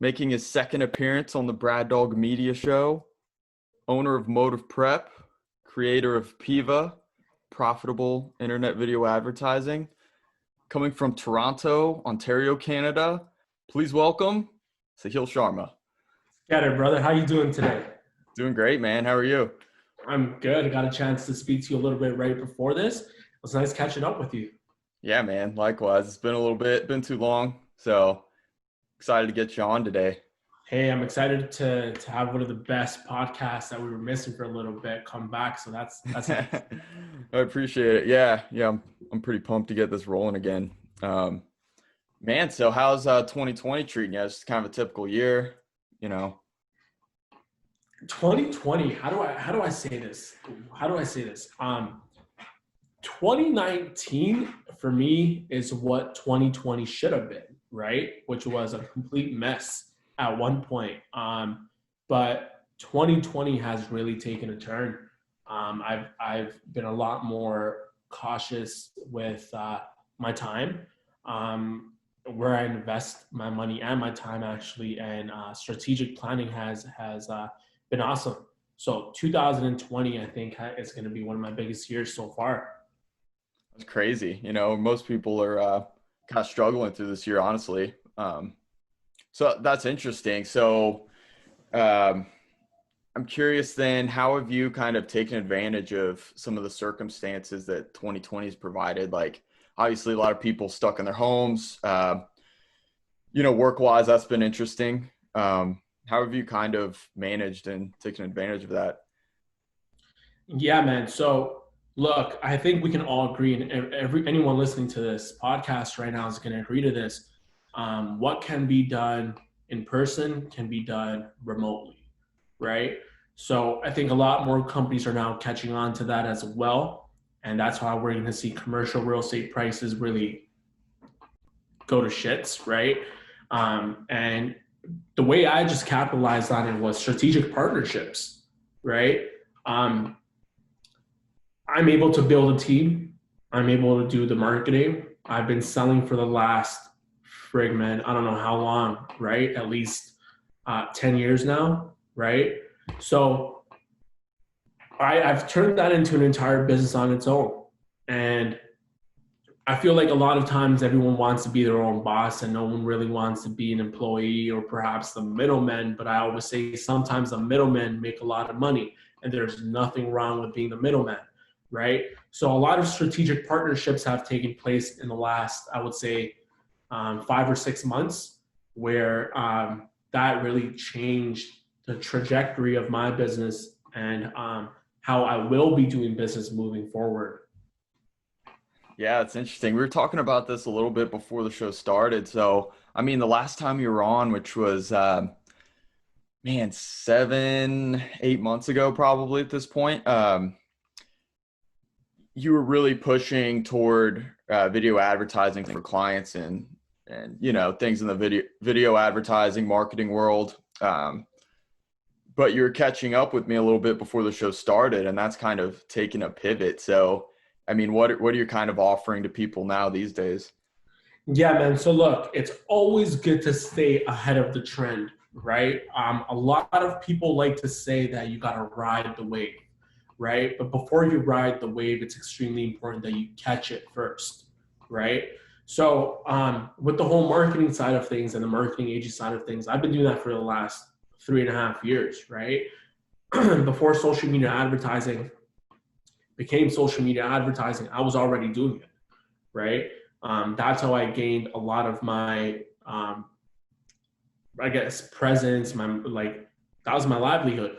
making his second appearance on the Braddog Media Show, owner of Motive Prep, creator of Piva, profitable internet video advertising, coming from Toronto, Ontario, Canada. Please welcome Sahil Sharma. Get it, brother. How you doing today? Doing great, man. How are you? I'm good. I got a chance to speak to you a little bit right before this. It was nice catching up with you. Yeah, man. Likewise. It's been a little bit, been too long. So excited to get you on today. Hey, I'm excited to have one of the best podcasts that we were missing for a little bit come back. So that's nice. I appreciate it. Yeah. I'm pretty pumped to get this rolling again. Man, so how's 2020 treating you? It's kind of a typical year, you know. 2020. How do I say this? 2019 for me is what 2020 should have been, right? Which was a complete mess at one point. But 2020 has really taken a turn. I've been a lot more cautious with my time, where I invest my money and my time actually, and strategic planning has been awesome. So 2020, I think, is going to be one of my biggest years so far. It's crazy. You know, most people are kind of struggling through this year, honestly. So that's interesting. So I'm curious then, how have you kind of taken advantage of some of the circumstances that 2020 has provided? Like, obviously, a lot of people stuck in their homes. Work-wise, that's been interesting. How have you kind of managed and taken advantage of that? Yeah, man. So look, I think we can all agree, and anyone listening to this podcast right now is going to agree to this. What can be done in person can be done remotely, right? So I think a lot more companies are now catching on to that as well. And that's why we're going to see commercial real estate prices really go to shits, right? And the way I just capitalized on it was strategic partnerships, right? I'm able to build a team. I'm able to do the marketing. I've been selling for the last I don't know how long, right? At least 10 years now, right? So I've turned that into an entire business on its own. And I feel like a lot of times everyone wants to be their own boss and no one really wants to be an employee or perhaps the middleman. But I always say sometimes the middlemen make a lot of money and there's nothing wrong with being the middleman, right? So a lot of strategic partnerships have taken place in the last, I would say, 5 or 6 months, where that really changed the trajectory of my business and how I will be doing business moving forward. Yeah, it's interesting. We were talking about this a little bit before the show started. So, I mean, the last time you were on, which was, man, 7, 8 months ago, probably at this point, you were really pushing toward video advertising for clients and things in the video advertising marketing world. But you're catching up with me a little bit before the show started, and that's kind of taken a pivot. So, I mean, what are you kind of offering to people now these days? Yeah, man. So look, it's always good to stay ahead of the trend, right? A lot of people like to say that you got to ride the wave, right? But before you ride the wave, it's extremely important that you catch it first, right? So with the whole marketing side of things and the marketing agency side of things, I've been doing that for the last 3.5 years, right? Before social media advertising became social media advertising, I was already doing it, right? That's how I gained a lot of my, presence. That was my livelihood.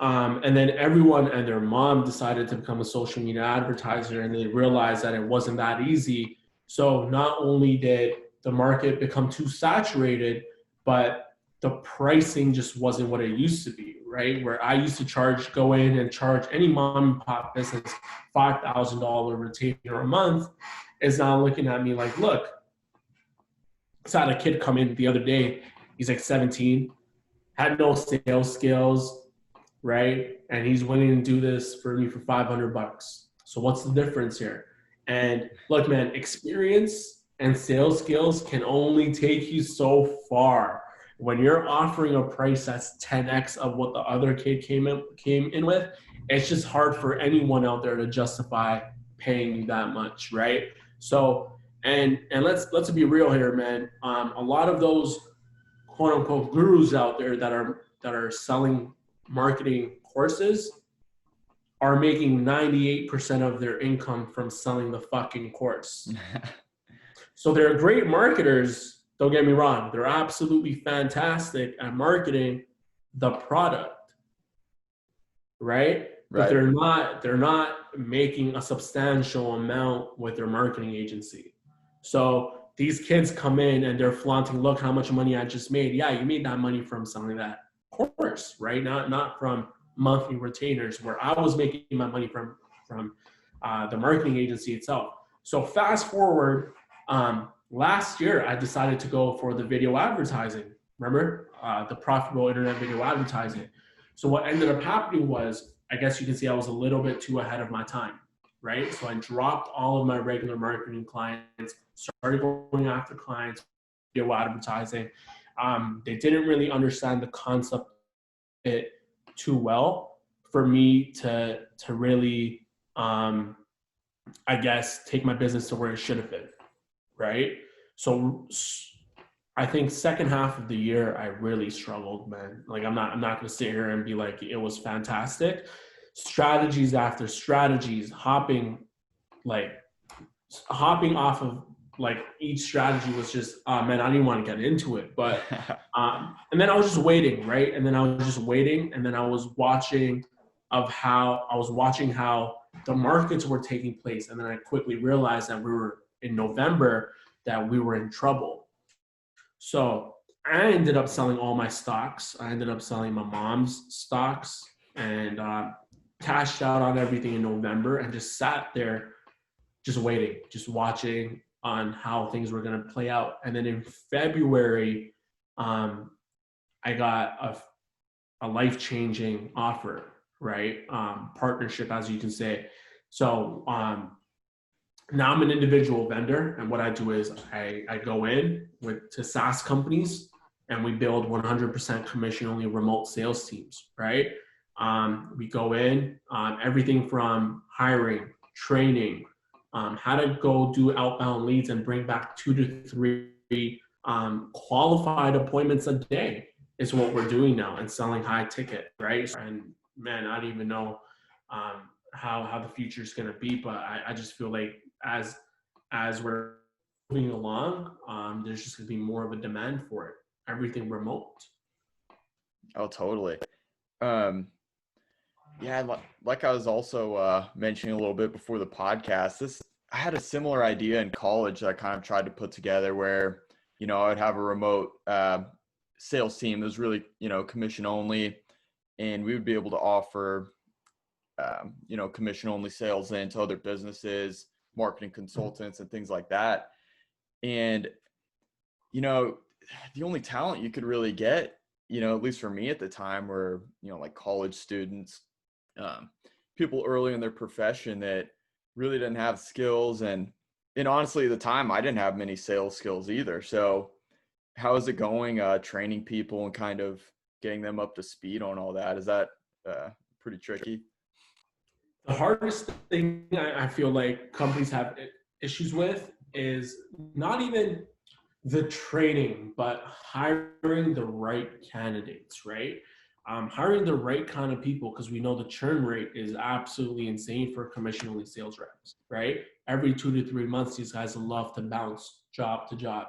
And then everyone and their mom decided to become a social media advertiser, and they realized that it wasn't that easy. So not only did the market become too saturated, but the pricing just wasn't what it used to be, right? Where I used to go in and charge any mom and pop business $5,000 retainer a month, is now looking at me like, look, I saw a kid come in the other day. He's like 17, had no sales skills, right? And he's willing to do this for me for $500. So what's the difference here? And look, man, experience and sales skills can only take you so far. When you're offering a price that's 10x of what the other kid came in with, it's just hard for anyone out there to justify paying you that much, right? So, and let's be real here, man. A lot of those quote unquote gurus out there that are selling marketing courses are making 98% of their income from selling the fucking course. So they're great marketers, don't get me wrong. They're absolutely fantastic at marketing the product, right? But Right. they're not making a substantial amount with their marketing agency. So these kids come in and they're flaunting, look how much money I just made. Yeah, you made that money from selling that course, right? Not from monthly retainers, where I was making my money from the marketing agency itself. So fast forward, last year I decided to go for the video advertising. Remember, the profitable internet video advertising. So what ended up happening was, I guess you can see I was a little bit too ahead of my time, right? So I dropped all of my regular marketing clients, started going after clients, video advertising. They didn't really understand the concept of it too well for me to really, I guess, take my business to where it should have been, right? So I think second half of the year I really struggled, man. Like I'm not gonna sit here and be like it was fantastic. Strategies after strategies, hopping off of like each strategy was just man, I didn't want to get into it. But and then I was just waiting, right? And then I was just waiting, and then I was watching how the markets were taking place, and then I quickly realized that we were in November, that we were in trouble. So I ended up selling all my stocks. I ended up selling my mom's stocks and cashed out on everything in November and just sat there just waiting, just watching on how things were going to play out. And then in February, I got a life-changing offer, right? Partnership, as you can say. So now I'm an individual vendor, and what I do is I go in to SaaS companies, and we build 100% commission-only remote sales teams, right? We go in, everything from hiring, training, how to go do outbound leads and bring back 2 to 3 qualified appointments a day is what we're doing now, and selling high ticket, right? And man, I don't even know how the future is going to be, but I just feel like as we're moving along, there's just going to be more of a demand for it. Everything remote. Oh, totally. Yeah, like I was also mentioning a little bit before the podcast, I had a similar idea in college that I kind of tried to put together where, I would have a remote sales team that was really, commission only, and we would be able to offer, commission only sales into other businesses, marketing consultants and things like that. And, the only talent you could really get, at least for me at the time, were, like college students, people early in their profession that really didn't have skills. And honestly, at the time, I didn't have many sales skills either. So how is it going, training people and kind of getting them up to speed on all that? Is that pretty tricky? The hardest thing I feel like companies have issues with is not even the training, but hiring the right candidates, right? Hiring the right kind of people, because we know the churn rate is absolutely insane for commission-only sales reps, right? Every 2 to 3 months, these guys love to bounce job to job.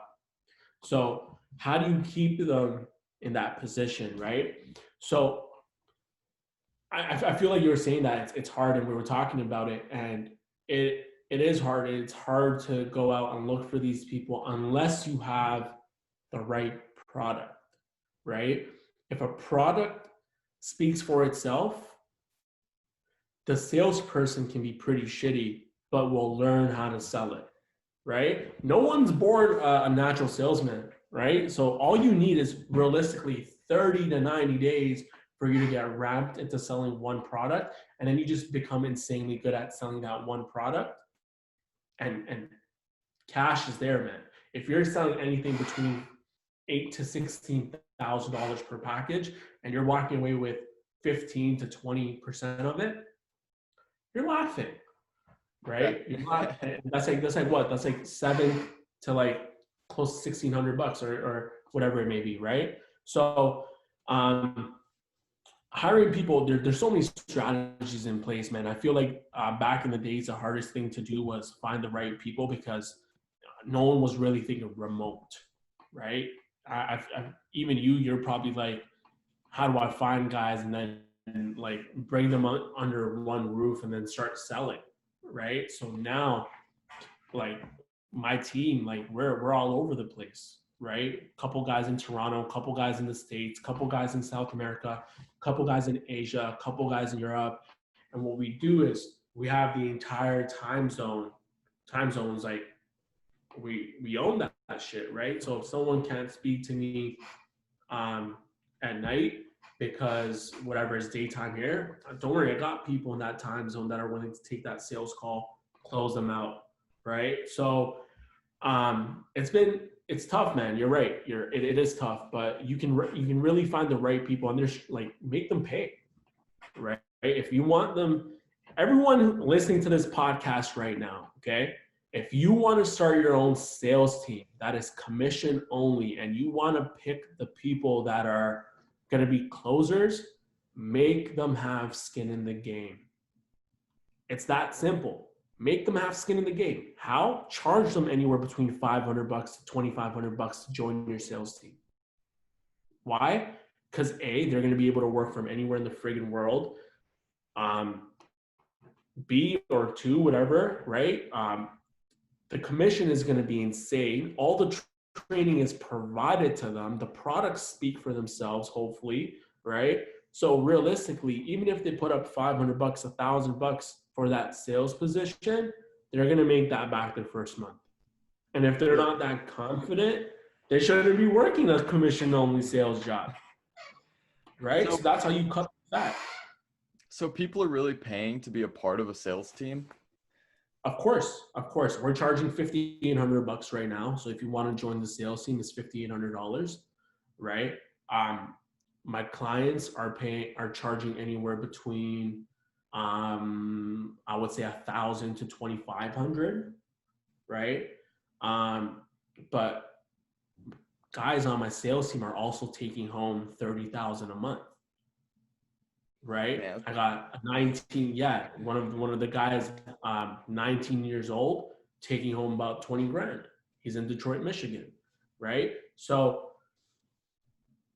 So how do you keep them in that position, right? So I feel like you were saying that it's hard, and we were talking about it, and it is hard. It's hard to go out and look for these people unless you have the right product, right? If a product speaks for itself, the salesperson can be pretty shitty, but will learn how to sell it, right? No one's born a natural salesman, right? So all you need is realistically 30 to 90 days for you to get ramped into selling one product, and then you just become insanely good at selling that one product, and cash is there, man. If you're selling anything between 8 to 16 $1,000 per package and you're walking away with 15 to 20% of it, you're laughing, right? You're not, that's like what? That's like 7 to like close to $1,600 or whatever it may be, right? So hiring people, there's so many strategies in place, man. I feel like back in the days, the hardest thing to do was find the right people because no one was really thinking remote, right? Even you're probably like, how do I find guys and then like bring them under one roof and then start selling, right? So now, like my team, like we're all over the place, right? Couple guys in Toronto, couple guys in the States, couple guys in South America, couple guys in Asia, couple guys in Europe. And what we do is we have the entire time zones, like we own that shit, right? So if someone can't speak to me at night because whatever is daytime here, don't worry, I got people in that time zone that are willing to take that sales call, close them out, right? So it's tough, man. You're right. It is tough, but you can really find the right people and there's like make them pay, right? If you want them, everyone listening to this podcast right now, okay? If you want to start your own sales team that is commission only and you want to pick the people that are going to be closers, make them have skin in the game. It's that simple. Make them have skin in the game. How? Charge them anywhere between $500 to $2,500 to join your sales team. Why? Because A, they're going to be able to work from anywhere in the friggin' world. B or two, whatever, right? The commission is going to be insane. All the training is provided to them. The products speak for themselves, hopefully, right? So realistically, even if they put up $500, $1,000 for that sales position, they're going to make that back their first month. And if they're not that confident, they shouldn't be working a commission-only sales job, right? So that's how you cut that. So people are really paying to be a part of a sales team? Of course. We're charging $5,800 right now. So if you want to join the sales team, it's $5,800, right? My clients are charging anywhere between I would say $1,000 to $2,500, right? But guys on my sales team are also taking home $30,000 a month. Right. Man. I got 19. Yeah. One of the guys, 19 years old, taking home about 20 grand. He's in Detroit, Michigan. Right. So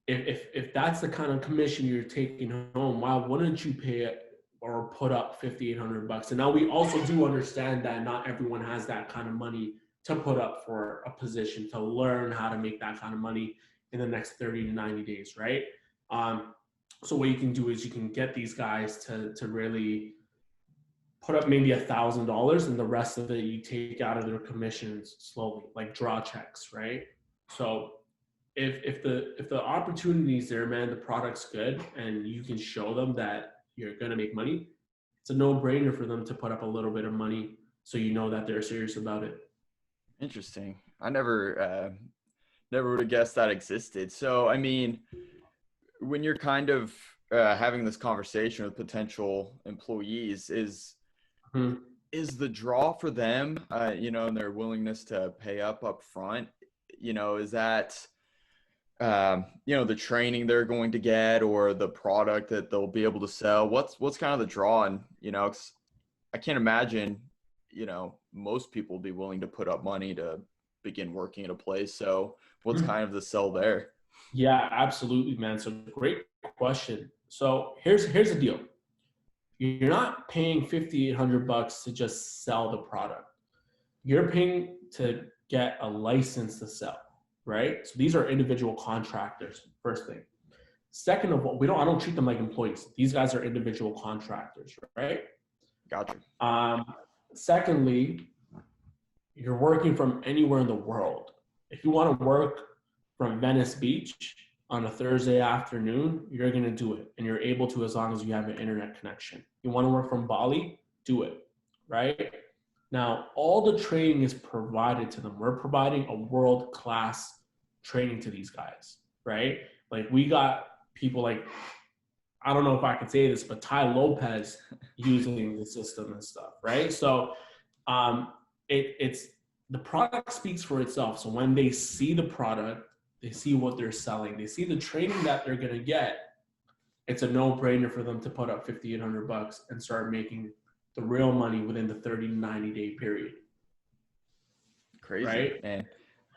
if that's the kind of commission you're taking home, why wouldn't you pay it or put up $5,800? And now we also do understand that not everyone has that kind of money to put up for a position to learn how to make that kind of money in the next 30 to 90 days. Right. So what you can do is you can get these guys to really put up maybe $1,000 and the rest of it you take out of their commissions slowly, like draw checks, right? So if the opportunity's there, man, the product's good and you can show them that you're gonna make money, it's a no-brainer for them to put up a little bit of money so you know that they're serious about it. Interesting. I never would have guessed that existed. So I mean, when you're kind of having this conversation with potential employees, is the draw for them, and their willingness to pay up front, is that, the training they're going to get or the product that they'll be able to sell? What's kind of the draw? And, I can't imagine, most people will be willing to put up money to begin working at a place. So what's kind of the sell there? Yeah, absolutely, man. So great question. So here's the deal. You're not paying $5,800 to just sell the product. You're paying to get a license to sell, right? So these are individual contractors, first thing. Second of all, I don't treat them like employees. These guys are individual contractors, right? Gotcha. Secondly, you're working from anywhere in the world. If you want to work from Venice Beach on a Thursday afternoon, you're going to do it. And you're able to as long as you have an internet connection. You want to work from Bali, do it, right? Now, all the training is provided to them. We're providing a world-class training to these guys, right? Like we got people like, I don't know if I can say this, but Ty Lopez using the system and stuff, right? So it's the product speaks for itself. So when they see the product, they see what they're selling, they see the training that they're gonna get. It's a no-brainer for them to put up $5,800 and start making the real money within the 30 to 90-day period. Crazy, Right? man.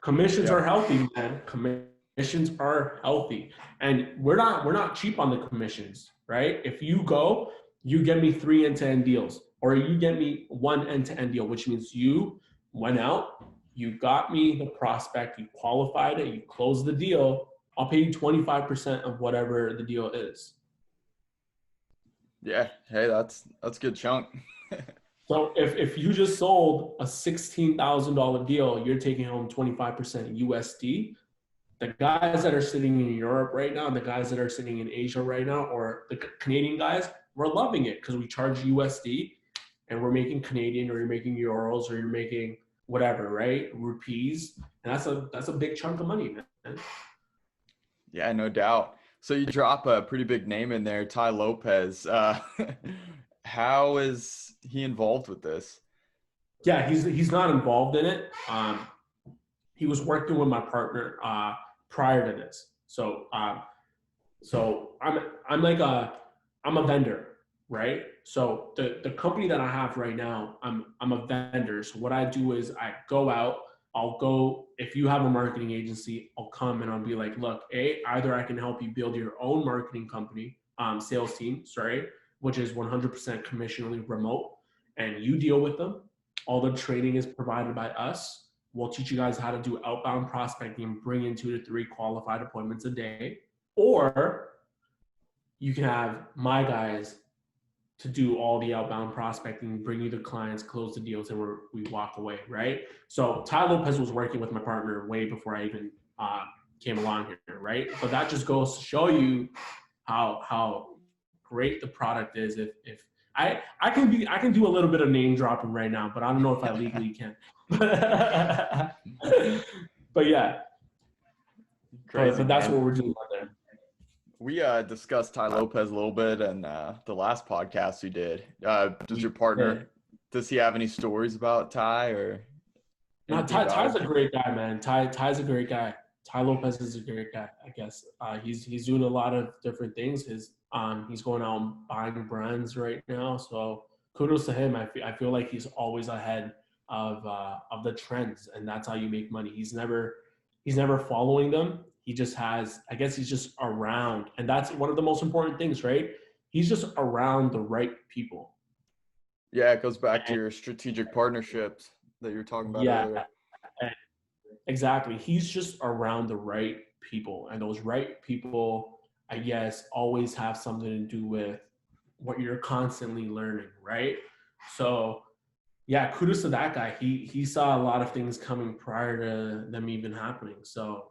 Commissions Yeah. are healthy, man. Commissions are healthy, and we're not cheap on the commissions, right? If you go, you get me 3 end-to-end deals, or you get me 1 end-to-end deal, which means you went out, you got me the prospect, you qualified it, you closed the deal. I'll pay you 25% of whatever the deal is. Yeah. Hey, that's a good chunk. So if you just sold a $16,000 deal, you're taking home 25% USD. The guys that are sitting in Europe right now, and the guys that are sitting in Asia right now, or the Canadian guys, we're loving it because we charge USD and we're making Canadian, or you're making euros, or you're making whatever, right? Rupees. And that's a big chunk of money, man. Yeah, no doubt. So you drop a pretty big name in there, Ty Lopez. How is he involved with this? Yeah, he's not involved in it. He was working with my partner prior to this. So I'm a vendor, right? So the company that I have right now, I'm a vendor. So what I do is I go out. I'll go, if you have a marketing agency, I'll come and I'll be like, look, either I can help you build your own marketing company, sales team, sorry, which is 100% commissionally remote, and you deal with them. All the training is provided by us. We'll teach you guys how to do outbound prospecting and bring in 2 to 3 qualified appointments a day. Or you can have my guys to do all the outbound prospecting, bring you the clients, close the deals, and we walk away, right? So Ty Lopez was working with my partner way before I even came along here, right? But that just goes to show you how great the product is. If I can do a little bit of name dropping right now, but I don't know if I legally can. But yeah, Crazy, but that's man. what we're doing out there. We discussed Ty Lopez a little bit in the last podcast we did. Does your partner, does he have any stories about Ty or No, anything about Ty's him? a great guy, man. Ty's a great guy. Ty Lopez is a great guy, I guess. He's doing a lot of different things. He's going out and buying brands right now. So kudos to him. I feel like he's always ahead of the trends, and that's how you make money. He's never following them. He just has, I guess he's just around, and that's one of the most important things, right? He's just around the right people. Yeah, it goes back to And your strategic partnerships that you were talking about yeah, earlier. exactly. He's just around the right people, and those right people, I guess, always have something to do with what you're constantly learning, right? So, yeah, kudos to that guy. He saw a lot of things coming prior to them even happening. So,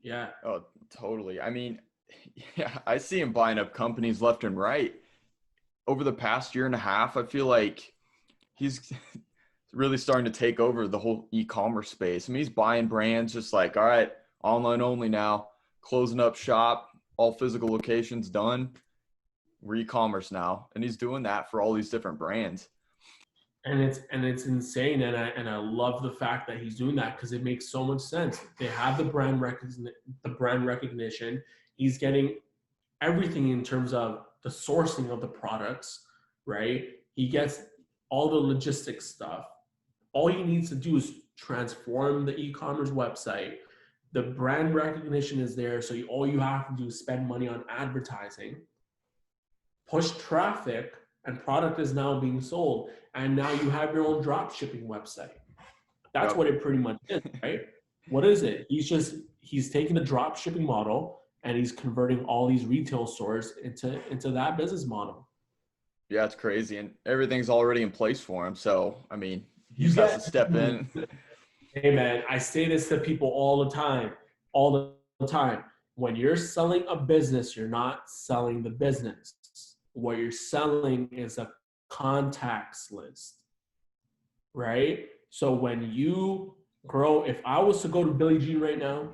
yeah. Oh, totally. I mean, yeah, I see him buying up companies left and right. Over the past year and a half, I feel like he's really starting to take over the whole e-commerce space. I mean, he's buying brands just like, all right, online only now, closing up shop, all physical locations done. We're e-commerce now. And he's doing that for all these different brands. And it's insane, and I love the fact that he's doing that because it makes so much sense. They have the brand recognition. He's getting everything in terms of the sourcing of the products, right? He gets all the logistics stuff. All he needs to do is transform the e-commerce website. The brand recognition is there, so all you have to do is spend money on advertising, push traffic, and product is now being sold. And now you have your own drop shipping website. That's what it pretty much is, right? What is it? He's taking the drop shipping model and he's converting all these retail stores into that business model. Yeah, it's crazy. And everything's already in place for him. So, I mean, he just has to step in. Hey, man, I say this to people all the time. When you're selling a business, you're not selling the business. What you're selling is a contacts list, right? So when you grow, if I was to go to Billie Jean right now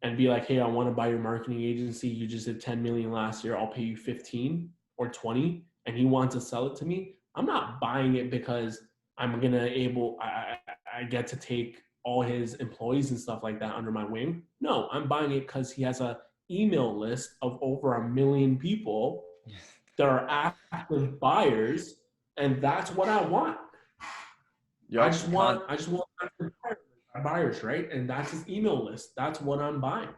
and be like, hey, I want to buy your marketing agency. You just did 10 million last year. I'll pay you 15 or 20. And he wants to sell it to me. I'm not buying it because I get to take all his employees and stuff like that under my wing. No, I'm buying it because he has a email list of over 1 million people that are active buyers, and that's what I want. I Yep. just want active buyers, right? And that's his email list. That's what I'm buying.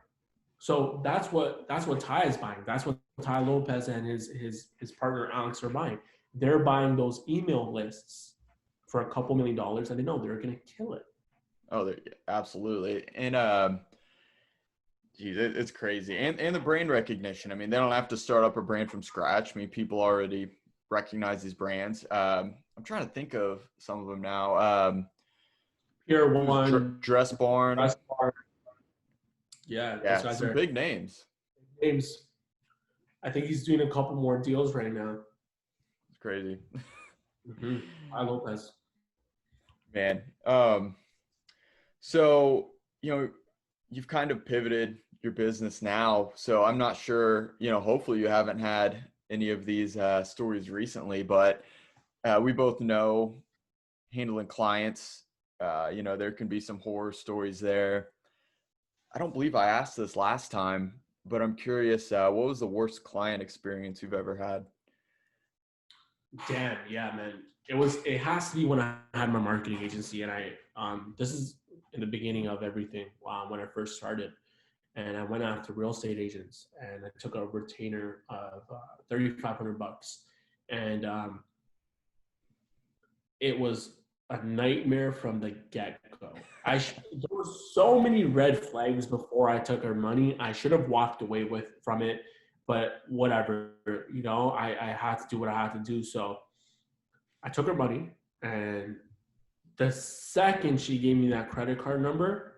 So that's what Ty is buying. That's what Ty Lopez and his partner Alex are buying. They're buying those email lists for a couple $1,000,000, and they know they're gonna kill it. Oh, absolutely. And geez, it's crazy. And the brand recognition. I mean, they don't have to start up a brand from scratch. I mean, people already recognize these brands. I'm trying to think of some of them now. Pier One, Dress Barn. Dress Barn. Yeah, those guys some are big names. names. I think he's doing a couple more deals right now. It's crazy. Ty Lopez. Man. So, you've kind of pivoted your business now. So I'm not sure, hopefully you haven't had any of these stories recently, but we both know handling clients, there can be some horror stories there. I don't believe I asked this last time, but I'm curious, what was the worst client experience you've ever had? Damn, yeah, man. It has to be when I had my marketing agency, and this is in the beginning of everything, when I first started, and I went after real estate agents, and I took a retainer of $3,500, and it was a nightmare from the get-go. There were so many red flags before I took her money. I should have walked away from it, but whatever, I had to do what I had to do. So I took her money, and the second she gave me that credit card number,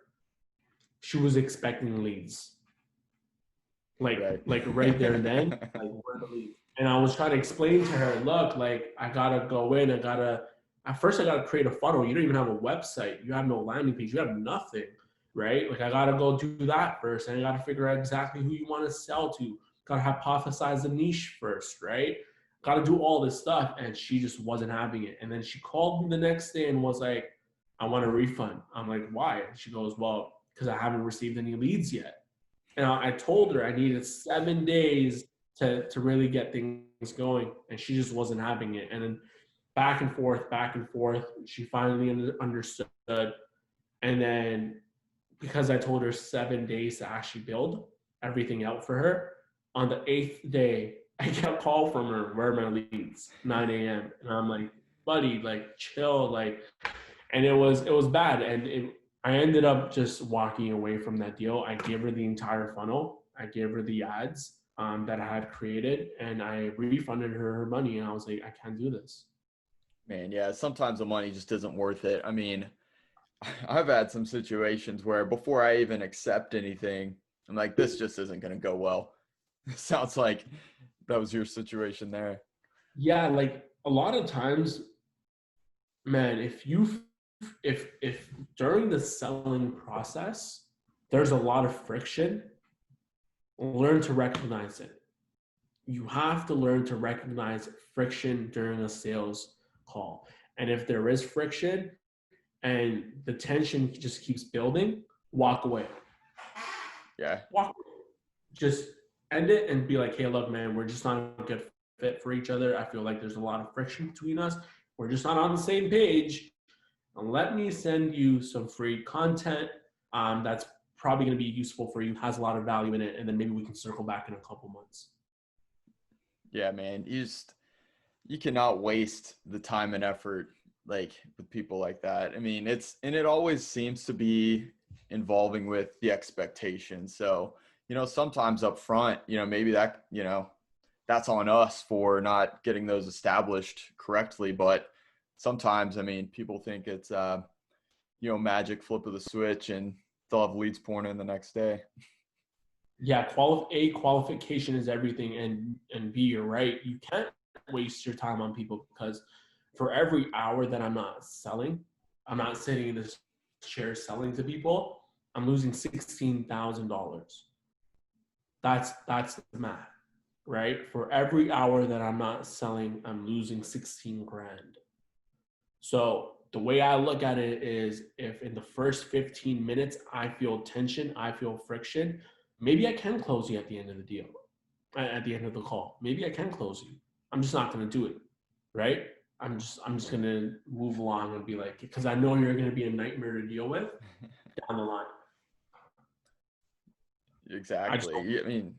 she was expecting leads. Like right there and then, like, where the leads? And I was trying to explain to her, look, like, I gotta go in, at first I gotta create a funnel. You don't even have a website. You have no landing page. You have nothing, right? Like, I gotta go do that first, and I gotta figure out exactly who you want to sell to. Gotta hypothesize the niche first, right? Gotta do all this stuff, and she just wasn't having it. And then she called me the next day and was like, I want a refund. I'm like, why? And she goes, well, because I haven't received any leads yet. And I told her I needed 7 days to really get things going, and she just wasn't having it. And then back and forth. She finally understood. And then because I told her 7 days to actually build everything out for her, on the 8th day, I get a call from her, where are my leads? 9 a.m. And I'm like, buddy, like, chill, like, and it was bad. And I ended up just walking away from that deal. I gave her the entire funnel. I gave her the ads that I had created, and I refunded her money. And I was like, I can't do this. Man, yeah, sometimes the money just isn't worth it. I mean, I've had some situations where before I even accept anything, I'm like, this just isn't going to go well. Sounds like that was your situation there. Yeah, like, a lot of times, man, if during the selling process there's a lot of friction, learn to recognize it. You have to learn to recognize friction during a sales call. And if there is friction and the tension just keeps building, walk away. Yeah. Walk away. Just end it and be like, hey, look, man, we're just not a good fit for each other. I feel like there's a lot of friction between us. We're just not on the same page. And let me send you some free content that's probably going to be useful for you, has a lot of value in it, and then maybe we can circle back in a couple months. Yeah, man, you cannot waste the time and effort like with people like that. I mean, it always seems to be involving with the expectations. So, sometimes up front, maybe that, that's on us for not getting those established correctly. But sometimes, I mean, people think it's, magic flip of the switch and they'll have leads pouring in the next day. Yeah, qualification is everything, and B, you're right. You can't waste your time on people, because for every hour that I'm not selling, I'm not sitting in this chair selling to people, I'm losing $16,000. That's the math, right? For every hour that I'm not selling, I'm losing 16 grand. So the way I look at it is, if in the first 15 minutes I feel tension, I feel friction, maybe I can close you at the end of the deal, at the end of the call. Maybe I can close you. I'm just not going to do it, right? I'm just going to move along and be like, because I know you're going to be a nightmare to deal with down the line. Exactly. I mean,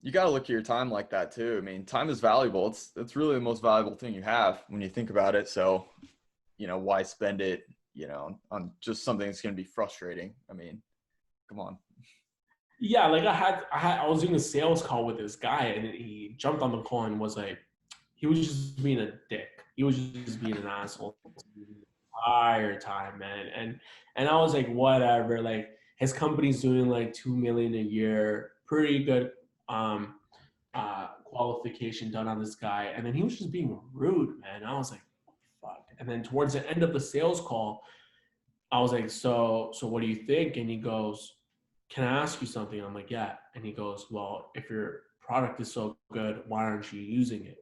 you got to look at your time like that too. I mean, time is valuable. It's really the most valuable thing you have when you think about it. So, why spend it, on just something that's going to be frustrating? I mean, come on. Yeah, like I was doing a sales call with this guy, and he jumped on the call and was like, he was just being a dick. He was just being an asshole the entire time, man. And I was like, whatever. Like, his company's doing like 2 million a year, pretty good qualification done on this guy. And then he was just being rude, man. I was like, fuck. And then towards the end of the sales call, I was like, so what do you think? And he goes, can I ask you something? I'm like, yeah. And he goes, well, if your product is so good, why aren't you using it?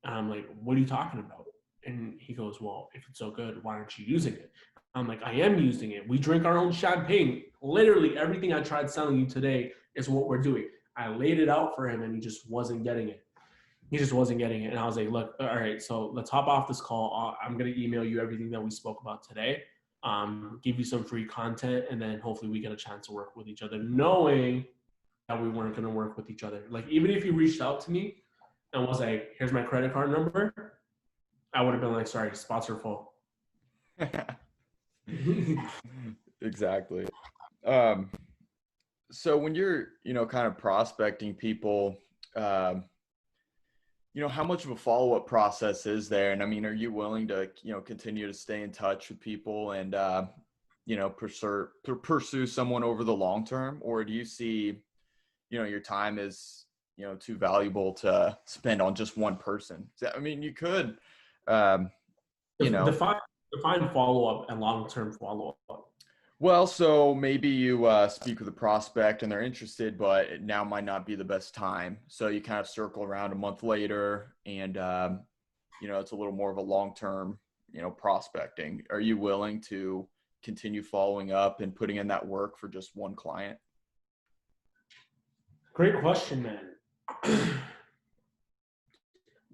And I'm like, what are you talking about? And he goes, well, if it's so good, why aren't you using it? I'm like, I am using it. We drink our own champagne. Literally everything I tried selling you today is what we're doing. I laid it out for him and he just wasn't getting it. He just wasn't getting it. And I was like, look, all right, so let's hop off this call. I'm going to email you everything that we spoke about today, give you some free content, and then hopefully we get a chance to work with each other, knowing that we weren't going to work with each other. Like, even if you reached out to me and was like, here's my credit card number, I would have been like, sorry, spots are full. Exactly. So when you're, kind of prospecting people, how much of a follow-up process is there? And I mean, are you willing to, continue to stay in touch with people and, pursue someone over the long term? Or do you see, your time is, too valuable to spend on just one person? I mean, you could, define follow-up and long-term follow-up. Well, so maybe you speak with a prospect and they're interested, but it now might not be the best time. So you kind of circle around a month later and, it's a little more of a long-term, prospecting. Are you willing to continue following up and putting in that work for just one client? Great question, man.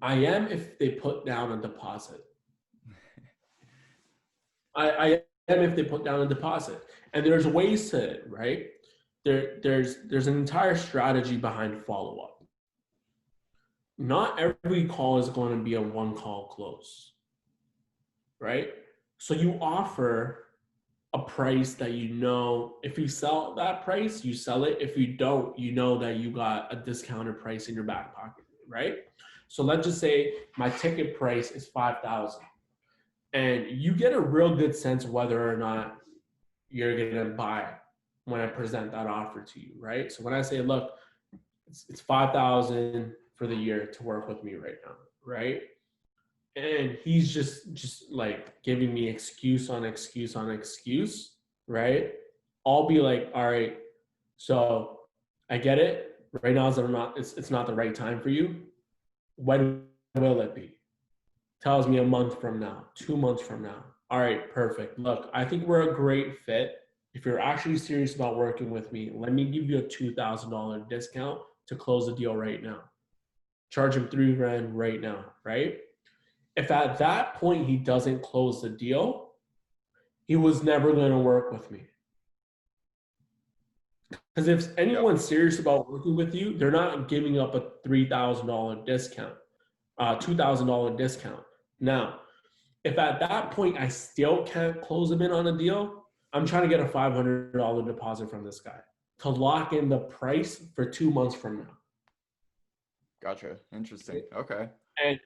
I am if they put down a deposit. I am if they put down a deposit. And there's ways to it, right? There's an entire strategy behind follow-up. Not every call is going to be a one-call close, right? So you offer a price that if you sell that price, you sell it. If you don't, you know that you got a discounted price in your back pocket, right? So let's just say my ticket price is $5,000. And you get a real good sense whether or not you're going to buy when I present that offer to you, right? So when I say, look, it's $5,000 for the year to work with me right now, right? And he's just like giving me excuse on excuse on excuse, right? I'll be like, all right, so I get it. Right now it's not the right time for you. When will it be? Tells me a month from now, 2 months from now. All right, perfect. Look, I think we're a great fit. If you're actually serious about working with me, let me give you a $2,000 discount to close the deal right now. Charge him $3,000 right now, right? If at that point he doesn't close the deal, he was never going to work with me. Because if anyone's serious about working with you, they're not giving up a $3,000 discount, $2,000 discount. Now, if at that point I still can't close him in on a deal, I'm trying to get a $500 deposit from this guy to lock in the price for 2 months from now. Gotcha. Interesting. Okay. And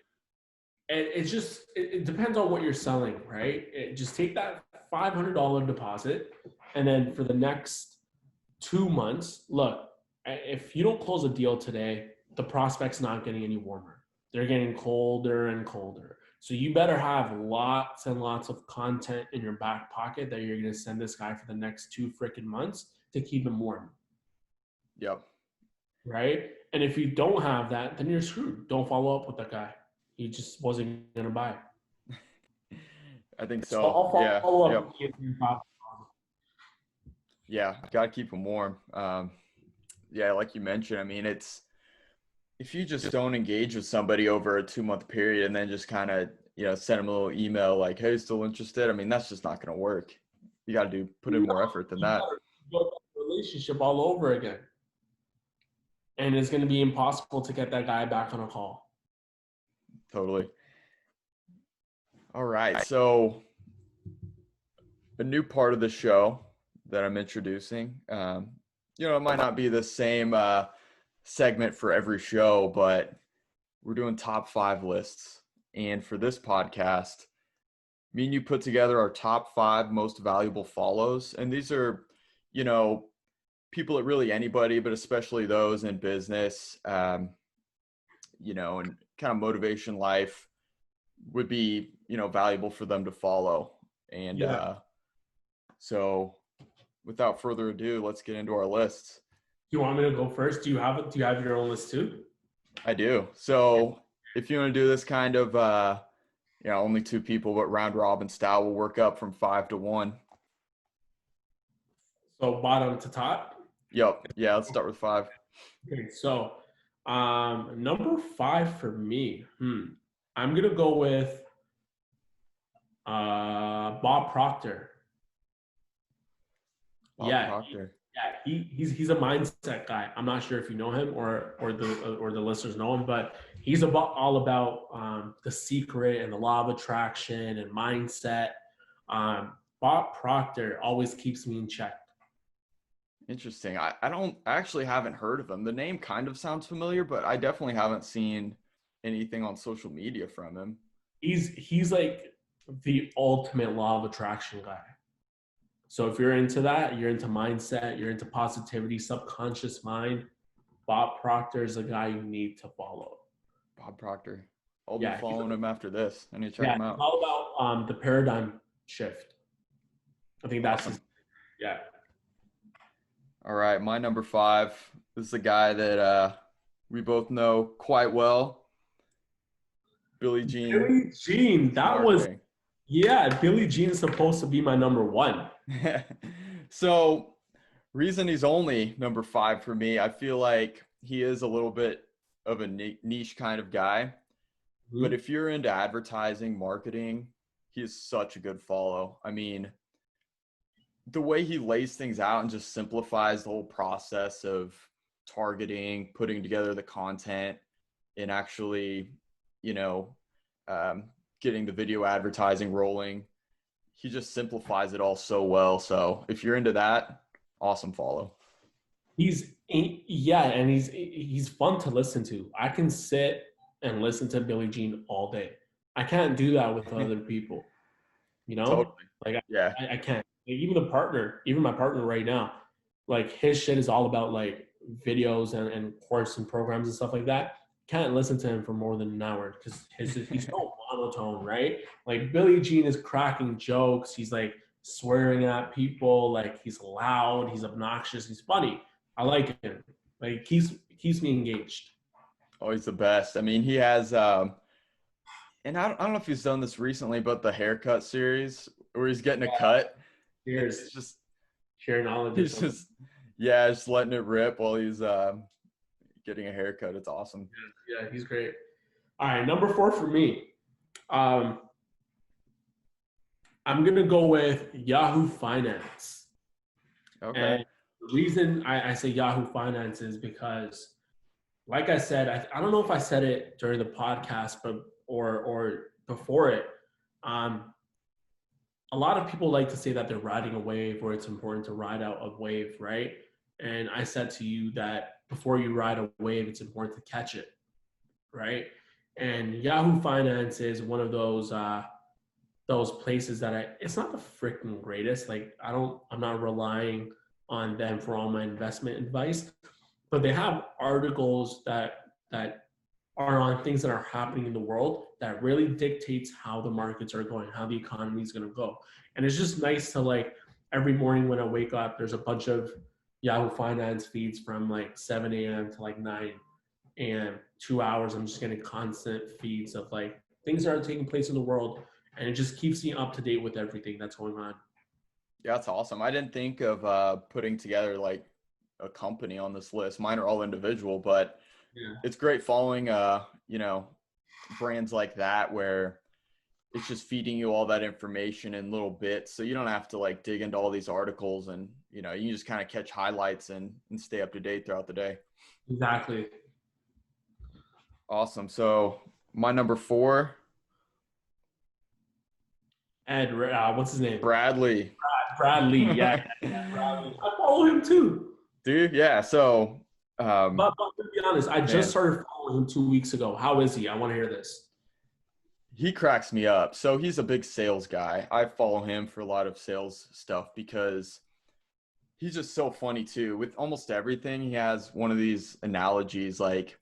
it depends on what you're selling, right? Just take that $500 deposit, and then for the next 2 months, look, if you don't close a deal today, the prospect's not getting any warmer. They're getting colder and colder. So you better have lots and lots of content in your back pocket that you're going to send this guy for the next 2 freaking months to keep him warm. Yep. Right? And if you don't have that, then you're screwed. Don't follow up with that guy. He just wasn't going to buy. I think So so. I'll Yeah. follow up Yep. with you if you're not. Yeah. Got to keep them warm. Yeah. Like you mentioned, I mean, if you just don't engage with somebody over a 2-month period and then just kind of, send them a little email like, hey, still interested? I mean, that's just not going to work. You got to put in more effort than You that. gotta build that relationship all over again. And it's going to be impossible to get that guy back on a call. Totally. All right. So a new part of the show that I'm introducing, it might not be the same segment for every show, but we're doing top 5 lists. And for this podcast, me and you put together our top 5 most valuable follows. And these are, people that really anybody, but especially those in business, and kind of motivation life would be, valuable for them to follow. And so without further ado, let's get into our lists. Do you want me to go first? Do you have your own list too? I do. So if you want to do this kind of, only 2 people, but round robin style, we'll work up from 5 to 1. So bottom to top? Yep. Yeah, let's start with 5. Okay, so number 5 for me, I'm going to go with Bob Proctor. Bob Proctor. He's a mindset guy. I'm not sure if you know him or the listeners know him, but he's all about The Secret and the law of attraction and mindset. Bob Proctor always keeps me in check. Interesting. I actually haven't heard of him. The name kind of sounds familiar, but I definitely haven't seen anything on social media from him. He's like the ultimate law of attraction guy. So if you're into that, you're into mindset, you're into positivity, subconscious mind, Bob Proctor is a guy you need to follow. Bob Proctor. I'll be following him after this. I need to check him out. It's all about the paradigm shift. I think that's awesome. Yeah. All right, my number 5. This is a guy that we both know quite well. Billie Jean. Billie Jean. That was, Billie Jean is supposed to be my number 1. So, reason he's only number 5 for me, I feel like he is a little bit of a niche kind of guy. Mm-hmm. But if you're into advertising, marketing, he is such a good follow. I mean, the way he lays things out and just simplifies the whole process of targeting, putting together the content, and actually, getting the video advertising rolling. He just simplifies it all so well. So if you're into that, awesome follow. He's fun to listen to. I can sit and listen to Billie Jean all day. I can't do that with other people. Totally. I can't. Even my partner right now, like his shit is all about like videos and course and programs and stuff like that. Can't listen to him for more than an hour because he's so monotone, right? Like Billie Jean is cracking jokes. He's like swearing at people. Like he's loud. He's obnoxious. He's funny. I like him. Like keeps me engaged. Oh, he's the best. I mean, he has, and I don't know if he's done this recently, but the haircut series where he's getting a cut. It's just sharing knowledge. He's just letting it rip while he's getting a haircut. It's awesome. Yeah, he's great. All right, number 4 for me. I'm gonna go with Yahoo Finance. Okay. And the reason I say Yahoo Finance is because, like I said, I don't know if I said it during the podcast, but or before it. A lot of people like to say that they're riding a wave or it's important to ride out a wave, right? And I said to you that before you ride a wave, it's important to catch it, right? And Yahoo Finance is one of those places that it's not the freaking greatest. Like I'm not relying on them for all my investment advice, but they have articles that are on things that are happening in the world that really dictates how the markets are going, how the economy is going to go. And it's just nice to like every morning when I wake up, there's a bunch of Yahoo Finance feeds from like 7 a.m. to like 9 and 2 hours. I'm just getting constant feeds of like things that are taking place in the world. And it just keeps me up to date with everything that's going on. Yeah, that's awesome. I didn't think of putting together like a company on this list. Mine are all individual, but Yeah. it's great following you know, brands like that where it's just feeding you all that information in little bits. So you don't have to like dig into all these articles, and you know, you just kind of catch highlights and stay up to date throughout the day. Exactly. Awesome. So my number 4, Ed, what's his name? Bradley. Bradley. Yeah, Bradley. I follow him too. Dude, yeah. So But to be honest, I just man, started following him 2 weeks ago. How is he? I want to hear this. he cracks me up. So he's a big sales guy. I follow him for a lot of sales stuff because he's just so funny too. With almost everything, he has one of these analogies like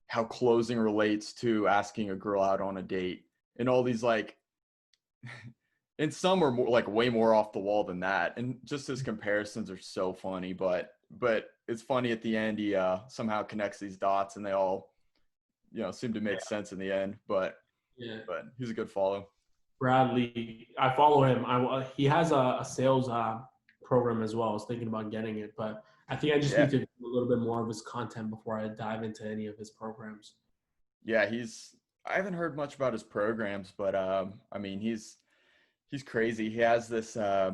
how closing relates to asking a girl out on a date, and all these like, and some are more like way more off the wall than that. And just his comparisons are so funny, but it's funny at the end. He somehow connects these dots, and they all, you know, seem to make sense in the end. But Yeah. he's a good follow. Bradley, I follow him. He has a sales program as well. I was thinking about getting it, but I think I just need Yeah, to do a little bit more of his content before I dive into any of his programs. yeah. I haven't heard much about his programs, but I mean, he's crazy. He has this, I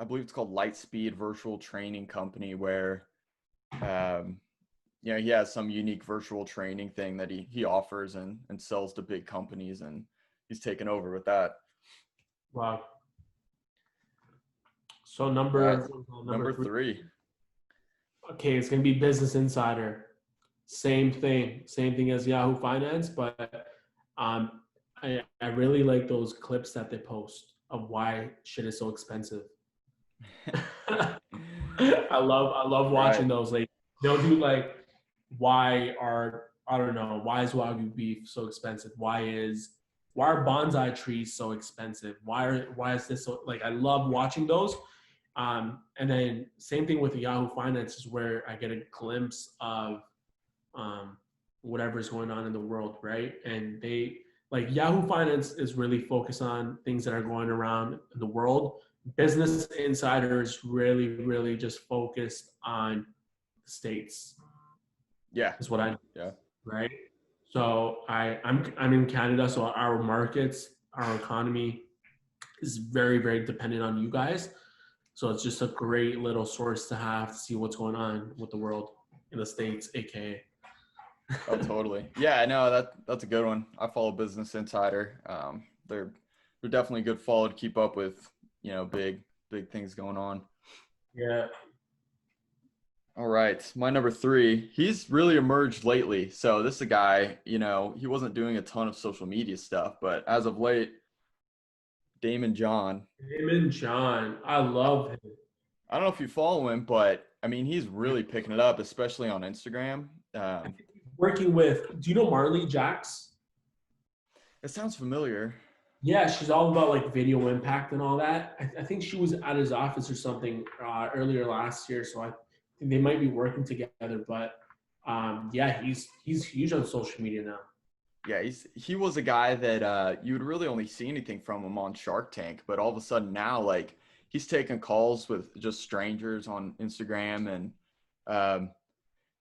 believe it's called Lightspeed Virtual Training Company, where, um, you know, he has some unique virtual training thing that he offers and sells to big companies, and he's taken over with that. Wow. So Uh, number Number three. 3. Okay, it's gonna be Business Insider. Same thing as Yahoo Finance, but um, I really like those clips that they post of why shit is so expensive. I love watching Right. those. Like they'll do like I don't know, why is Wagyu beef so expensive? Why are bonsai trees so expensive? Why is this so like I love watching those. And then same thing with the Yahoo Finances where I get a glimpse of um, whatever's going on in the world, right? And they like Yahoo Finance is really focused on things that are going around in the world. Business Insiders really just focused on the states. Yeah. Is what I know, Yeah. right? So I'm in Canada, so our markets, our economy is very dependent on you guys. So it's just a great little source to have to see what's going on with the world in the states, aka. Oh, totally. Yeah, no, that's a good one. I follow Business Insider. They're definitely a good follow to keep up with, you know, big things going on. Yeah. All right, my number 3. He's really emerged lately. So this is a guy, you know, he wasn't doing a ton of social media stuff, but as of late, Damon John. Damon John. I I, love him. I don't know if you follow him, but I mean, he's really picking it up, especially on Instagram. Working with, do you know Marley Jax? It sounds familiar. Yeah, she's all about like video impact and all that. I think she was at his office or something earlier last year, so I think they might be working together. But yeah, he's huge on social media now. Yeah, he was a guy that you would really only see anything from him on Shark Tank, but all of a sudden now, like he's taking calls with just strangers on Instagram, and um,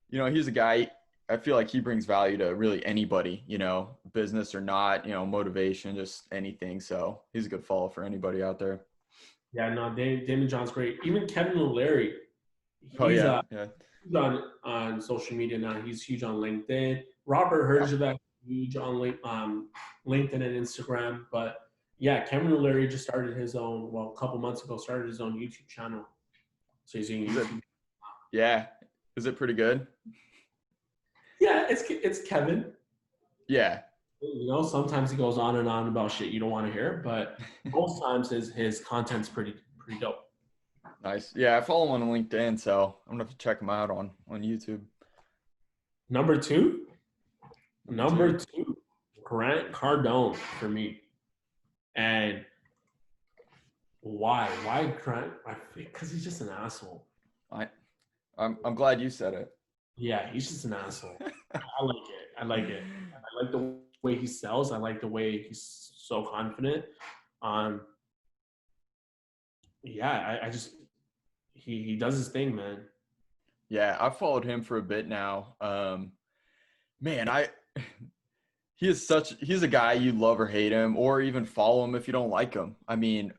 you know, he's a guy. I feel like he brings value to really anybody, you know, business or not, you know, motivation, just anything. So he's a good follow for anybody out there. Yeah, no, Damon John's great. Even Kevin O'Leary, Oh he's yeah, yeah. huge on social media now. He's huge on LinkedIn. Robert Herjavec, huge on LinkedIn and Instagram. But yeah, Kevin O'Leary just started his own. Well, a couple months ago, started his own YouTube channel. So he's using Is it? YouTube. Yeah. Is it pretty good? Yeah, it's Kevin. Yeah. You know, sometimes he goes on and on about shit you don't want to hear, but most times his content's pretty dope. Nice. Yeah, I follow him on LinkedIn, so I'm gonna have to check him out on YouTube. Number two, Number two, Grant Cardone for me. And why? Why Grant? Because he's just an asshole. I'm glad you said it. Yeah, he's just an asshole. I like it. I like it. I like the way he sells. I like the way he's so confident. Yeah, I just he does his thing, man. Yeah, I've followed him for a bit now. Man, he's a guy you love or hate him, or even follow him if you don't like him. I mean,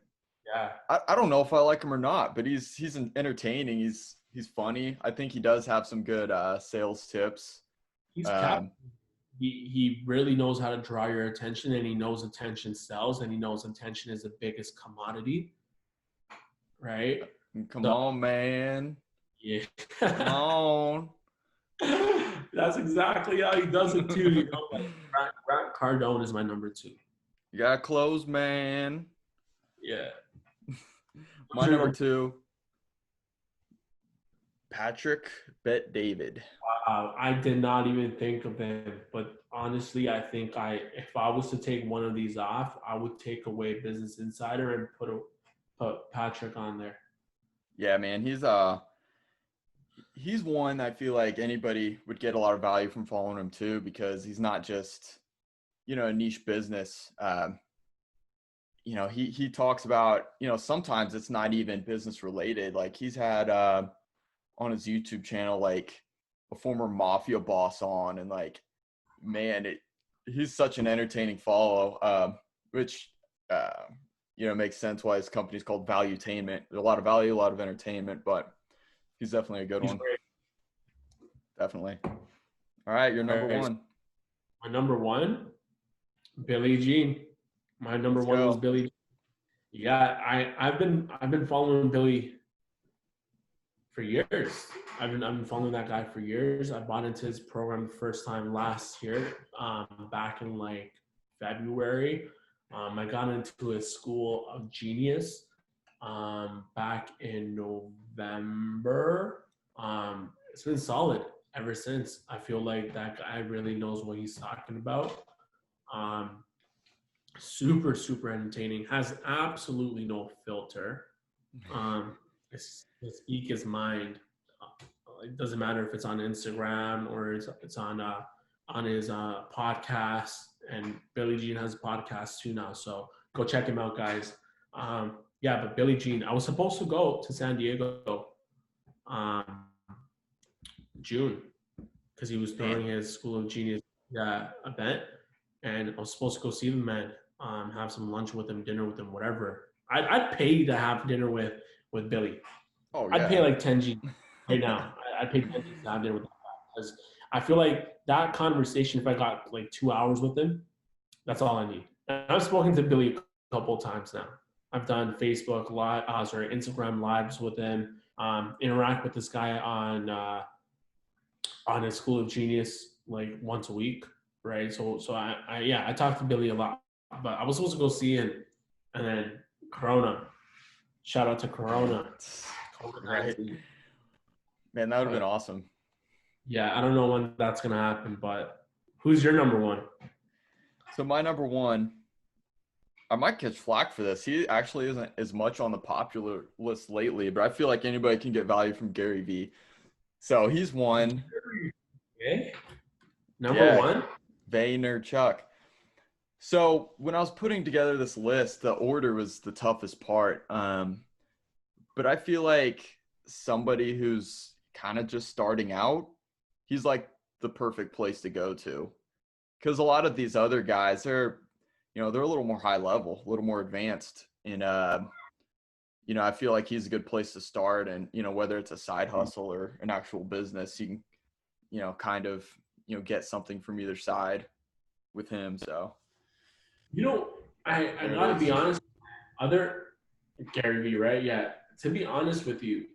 Yeah, I don't know if I like him or not, but he's entertaining. He's funny. I think he does have some good sales tips. he's cap. He really knows how to draw your attention, and he knows attention sells, and he knows attention is the biggest commodity, right? Come So on, man. yeah, Come on. that's exactly how he does it too. You know, like Grant Cardone is my number two. You got clothes, man. Yeah. My number two, Patrick Bet David. Wow, I did not even think of him, but honestly, I think if I was to take one of these off, I would take away Business Insider and put Patrick on there. Yeah, man, he's one I feel like anybody would get a lot of value from following him too, because he's not just, a niche business. He talks about, sometimes it's not even business related. Like he's had on his YouTube channel, like a former mafia boss on, and like, man, he's such an entertaining follow, which, makes sense why his company's called Valuetainment. There's a lot of value, a lot of entertainment, but he's definitely a good one. Great. Definitely. All right, your number one. My number one, Billie Jean. My number one was Billie Jean. Yeah, I've been following Billy for years. I've been following that guy for years. I bought into his program the first time last year, back in like February. I got into his School of Genius back in November. It's been solid ever since. I feel like that guy really knows what he's talking about. Super, super entertaining. Has absolutely no filter. Speak his mind. It doesn't matter if it's on Instagram or it's on his podcast. And Billie Jean has a podcast too now, so go check him out, guys. But Billie Jean, I was supposed to go to San Diego June because he was throwing his School of Genius event, and I was supposed to go see the man, have some lunch with him, dinner with him, whatever. I'd pay to have dinner with Billy. Oh, yeah. I'd pay like 10 G right now. I'd pay 10 G to have dinner with him because I feel like that conversation, if I got like 2 hours with him, that's all I need. And I've spoken to Billy a couple of times now. I've done Instagram lives with him. Interact with this guy on his School of Genius like once a week, right? So I talked to Billy a lot, but I was supposed to go see him, and then Corona. Shout out to Corona. Right. Man, that would have been awesome. Yeah, I don't know when that's gonna happen, but who's your number one? So my number one, I might catch flack for this. He actually isn't as much on the popular list lately, but I feel like anybody can get value from Gary Vee. So he's one. Okay. Number one? Vaynerchuk. So when I was putting together this list, the order was the toughest part. But I feel like somebody who's kind of just starting out, he's like the perfect place to go to. Because a lot of these other guys, they're a little more high level, a little more advanced. And, I feel like he's a good place to start. And, whether it's a side hustle or an actual business, you can, kind of, get something from either side with him. So, I gotta be honest, other Gary Vee, right? Yeah. To be honest with you,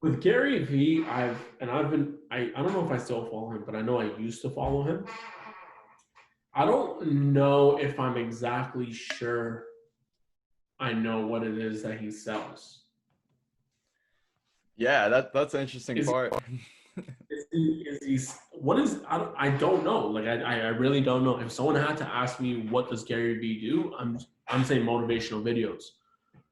with Gary Vee, I don't know if I still follow him, but I know I used to follow him. I don't know if I'm exactly sure I know what it is that he sells. Yeah, that's an interesting part. What is, I don't know. Like, I really don't know. If someone had to ask me, what does Gary Vee do? I'm saying motivational videos.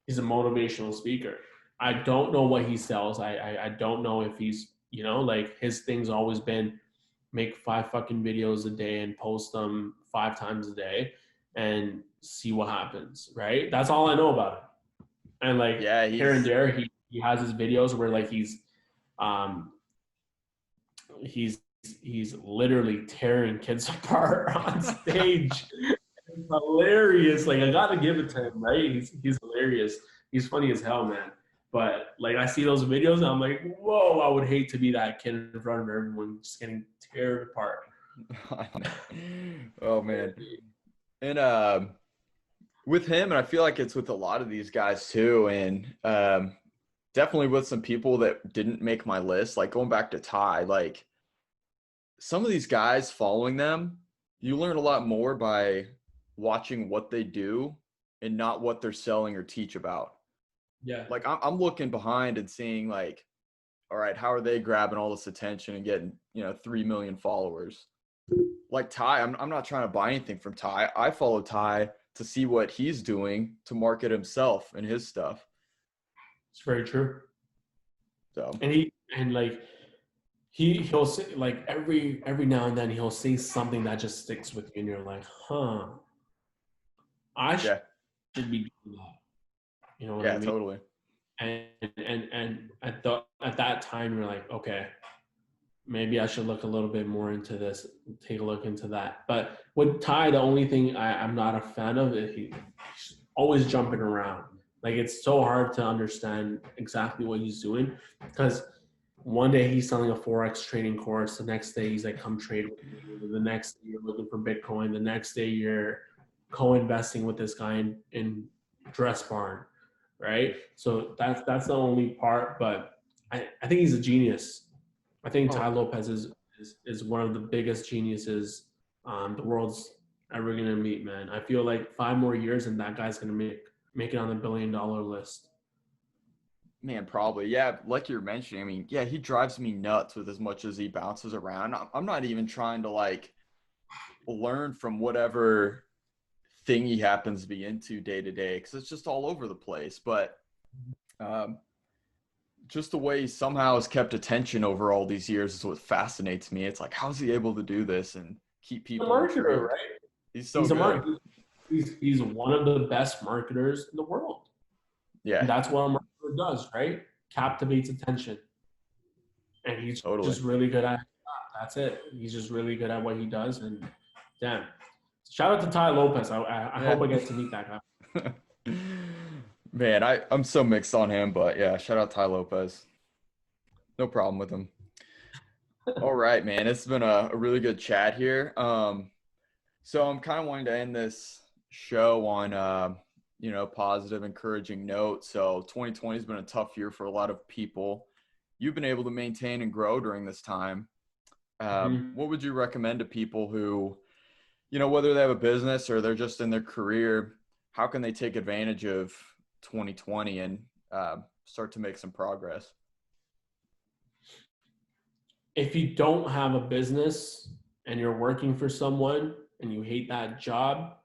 He's a motivational speaker. I don't know what he sells. I don't know if he's, like his thing's always been make 5 fucking videos a day and post them 5 times a day and see what happens, right? That's all I know about it. And like Yeah, here and he's there, he has his videos where like um he's he's literally tearing kids apart on stage. It's hilarious. Like I gotta give it to him, right? He's hilarious. He's funny as hell, man. But like I see those videos and I'm like, whoa, I would hate to be that kid in front of everyone just getting teared apart. oh man. And with him, and I feel like it's with a lot of these guys too, and definitely with some people that didn't make my list, like going back to Ty, like some of these guys following them, you learn a lot more by watching what they do and not what they're selling or teach about. Yeah. Like I'm looking behind and seeing like, all right, how are they grabbing all this attention and getting, 3 million followers? Like Ty, I'm not trying to buy anything from Ty. I follow Ty to see what he's doing to market himself and his stuff. It's very true. So And he'll say like every now and then he'll say something that just sticks with you and you're like, huh, I yeah, should be doing that. You know what I yeah, mean? totally. And at that time you're like, okay, maybe I should look a little bit more into this, take a look into that. But with Ty, the only thing I'm not a fan of is he's always jumping around. Like it's so hard to understand exactly what he's doing because one day he's selling a Forex trading course. The next day he's like, come trade with me. The next day you're looking for Bitcoin. The next day you're co-investing with this guy in Dress Barn, right? So that's the only part. But I think he's a genius. I think Oh, Ty Lopez is one of the biggest geniuses the world's ever gonna meet, man. I feel like 5 more years and that guy's gonna make it on the $1 billion list. man, probably. Yeah, like you're mentioning, I mean, yeah, he drives me nuts with as much as he bounces around. I'm not even trying to like learn from whatever thing he happens to be into day to day because it's just all over the place. But um, just the way he somehow has kept attention over all these years is what fascinates me. It's like, how's he able to do this and keep He's a people marketer, intrigued? right? He's so He's a good. marketer. He's one of the best marketers in the world, and Yeah, that's what a marketer does, right? Captivates attention, and he's totally. just really good at. That's it. He's just really good at what he does, and damn. Shout out to Ty Lopez. I Yeah. hope I get to meet that guy. Man, I'm so mixed on him, but yeah, shout out Ty Lopez. No problem with him. All right, man. It's been a really good chat here. So I'm kind of wanting to end this show on positive, encouraging note. So 2020 has been a tough year for a lot of people. You've been able to maintain and grow during this time. Mhm. What would you recommend to people who, whether they have a business or they're just in their career, how can they take advantage of 2020 and start to make some progress? If you don't have a business and you're working for someone and you hate that job,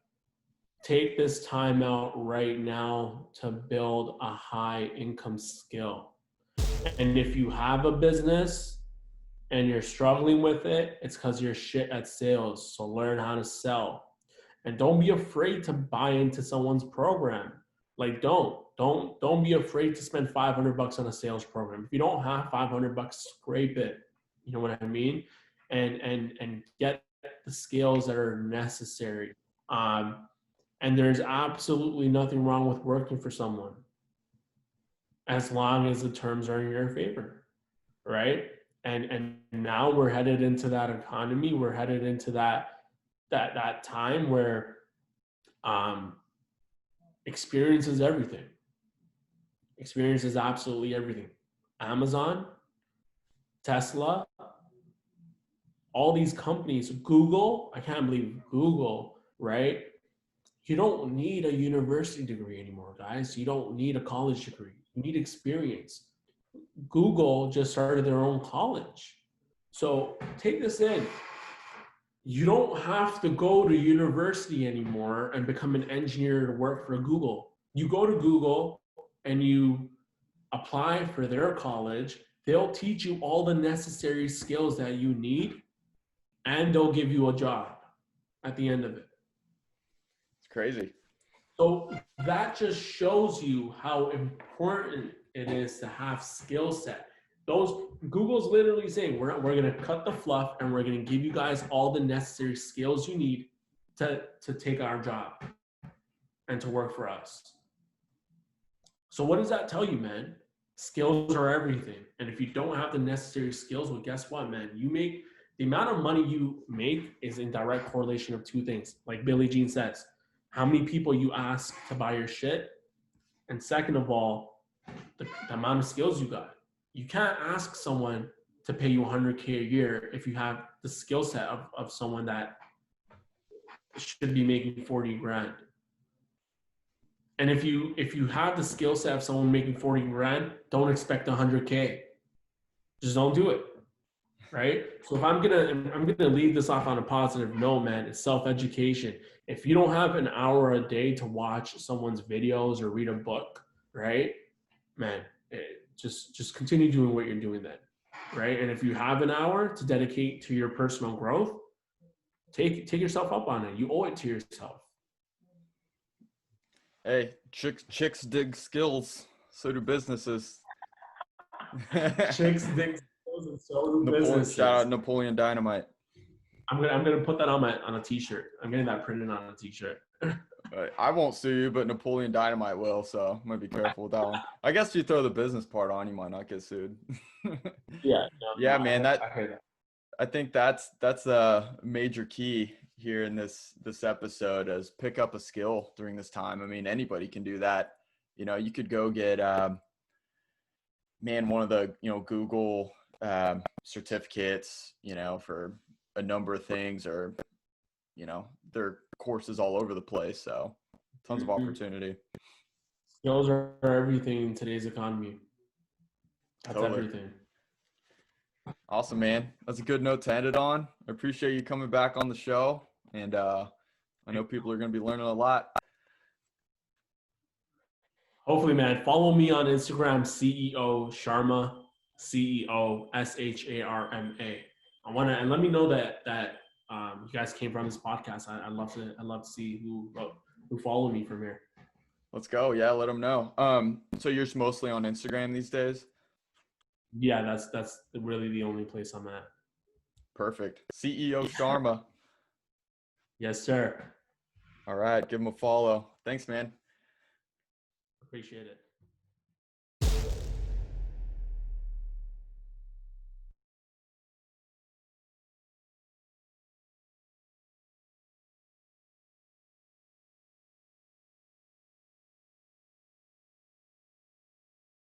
take this time out right now to build a high income skill. And if you have a business and you're struggling with it, it's because you're shit at sales. So learn how to sell. And don't be afraid to buy into someone's program. Like don't be afraid to spend $500 on a sales program. If you don't have $500, scrape it. You know what I mean? And get the skills that are necessary. And there's absolutely nothing wrong with working for someone as long as the terms are in your favor, right? And now we're headed into that economy. We're headed into that time where um, experience is everything. Experience is absolutely everything. Amazon, Tesla, all these companies, Google, I can't believe Google, right? You don't need a university degree anymore, guys. You don't need a college degree. You need experience. Google just started their own college. So take this in. You don't have to go to university anymore and become an engineer to work for Google. You go to Google and you apply for their college. They'll teach you all the necessary skills that you need, and they'll give you a job at the end of it. It's crazy. So that just shows you how important it is to have skill set. Those Google's literally saying we're going to cut the fluff and we're going to give you guys all the necessary skills you need to take our job and to work for us. So what does that tell you, man? Skills are everything. And if you don't have the necessary skills, well, guess what, man? You make the amount of money you make is in direct correlation of two things. Like Billie Jean says, how many people you ask to buy your shit, and second of all, the amount of skills you got. You can't ask someone to pay you $100K a year if you have the skill set of someone that should be making 40 grand. And if you have the skill set of someone making 40 grand, don't expect 100K. Just don't do it. Right? So if I'm gonna leave this off on a positive note, man, it's self-education. If you don't have an hour a day to watch someone's videos or read a book, right, man, just continue doing what you're doing then, right? And if you have an hour to dedicate to your personal growth, take yourself up on it. You owe it to yourself. Hey, chicks dig skills. So do businesses. Chicks dig skills and so do businesses. Shout out Napoleon Dynamite. I'm gonna put that on a t-shirt. I'm getting that printed on a t-shirt. I won't sue you, but Napoleon Dynamite will, so might be careful with that one. I guess if you throw the business part on, you might not get sued. Man. I think that's a major key here in this episode is pick up a skill during this time. I mean, anybody can do that. You know, you could go get one of the Google certificates, for a number of things, or there are courses all over the place, so tons of opportunity. Skills are everything in today's economy. That's everything. Awesome, man. That's a good note to end it on. I appreciate you coming back on the show, and I know people are going to be learning a lot. Hopefully, man. Follow me on Instagram, CEO Sharma, CEO SHARMA. And let me know that you guys came from this podcast. I'd love to see who follow me from here. Let's go. Yeah, let them know. So you're just mostly on Instagram these days? Yeah, that's really the only place I'm at. Perfect. CEO Sharma. Yes, sir. All right, give him a follow. Thanks, man. Appreciate it.